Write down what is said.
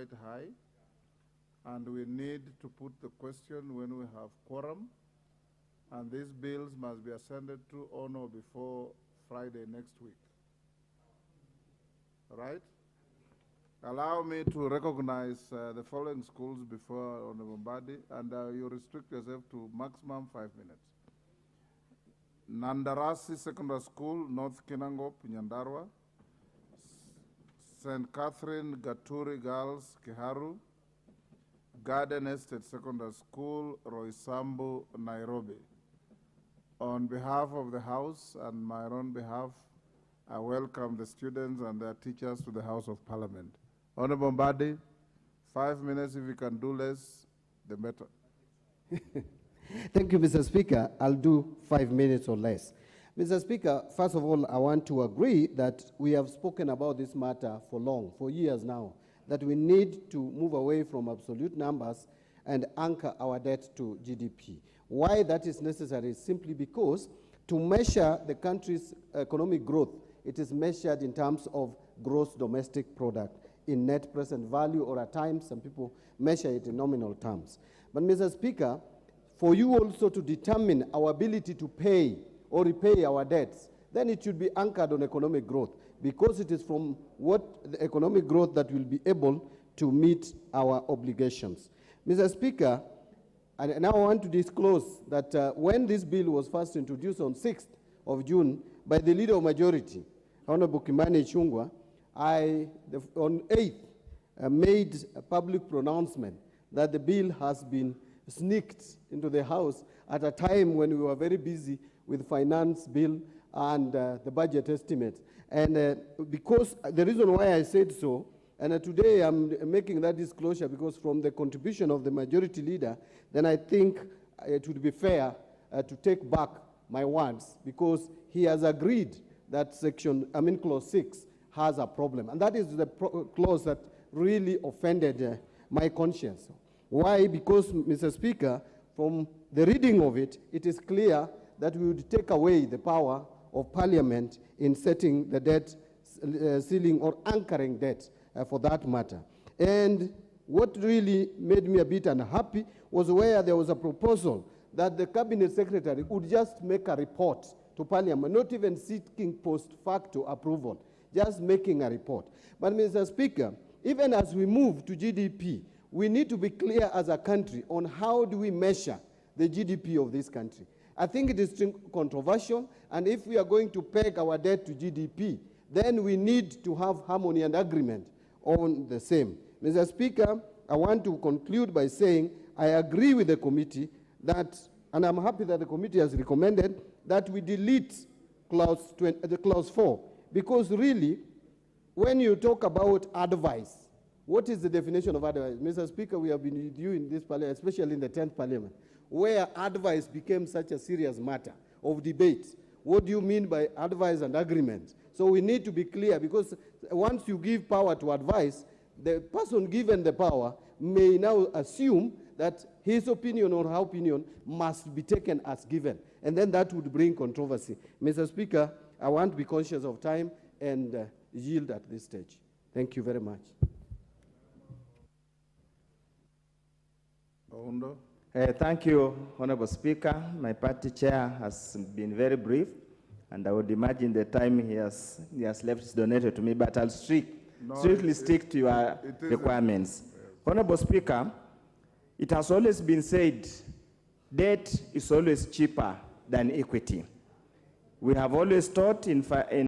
quite high, and we need to put the question when we have quorum, and these bills must be ascended to on or before Friday next week. Right? Allow me to recognize the following schools before Honorable Mbadi, and you restrict yourself to maximum 5 minutes. Nandarasi Secondary School, North Kinangop, Nyandarua. St. Catherine Gaturi Girls, Kiharu. Garden Estate Secondary School, Roysambu, Nairobi. On behalf of the House and my own behalf, I welcome the students and their teachers to the House of Parliament. Honorable Mbadi, 5 minutes. If you can do less, the better. Thank you, Mr. Speaker. I'll do 5 minutes or less. Mr. Speaker, first of all, I want to agree that we have spoken about this matter for years now, that we need to move away from absolute numbers and anchor our debt to GDP. Why that is necessary is simply because to measure the country's economic growth, it is measured in terms of gross domestic product in net present value, or at times some people measure it in nominal terms. But Mr. Speaker, for you also to determine our ability to pay or repay our debts, then it should be anchored on economic growth, because it is from what the economic growth that will be able to meet our obligations. Mr. Speaker, and now I want to disclose that when this bill was first introduced on 6th of June by the Leader of Majority, Honorable Ichungwa, on 8th made a public pronouncement that the bill has been sneaked into the House at a time when we were very busy with finance bill and the budget estimate. And because the reason why I said so, and today I'm making that disclosure because from the contribution of the majority leader, then I think it would be fair to take back my words, because he has agreed that clause 6 has a problem. And that is the clause that really offended my conscience. Why? Because, Mr. Speaker, from the reading of it, it is clear that we would take away the power of Parliament in setting the debt ceiling or anchoring debt for that matter. And what really made me a bit unhappy was where there was a proposal that the Cabinet Secretary would just make a report to Parliament, not even seeking post facto approval, just making a report. But, Mr. Speaker, even as we move to GDP, we need to be clear as a country on how do we measure the GDP of this country. I think it is controversial, and if we are going to peg our debt to GDP, then we need to have harmony and agreement on the same. Mr. Speaker, I want to conclude by saying I agree with the committee that, and I'm happy that the committee has recommended that we delete clause 4, because really, when you talk about advice, what is the definition of advice? Mr. Speaker, we have been with you in this parliament, especially in the 10th parliament, where advice became such a serious matter of debate. What do you mean by advice and agreement? So we need to be clear, because once you give power to advice, the person given the power may now assume that his opinion or her opinion must be taken as given. And then that would bring controversy. Mr. Speaker, I want to be conscious of time and yield at this stage. Thank you very much. Thank you, Honorable Speaker. My party chair has been very brief, and I would imagine the time he has left is donated to me, but I'll strictly stick to your requirements. Yes. Honorable Speaker, it has always been said debt is always cheaper than equity. We have always taught in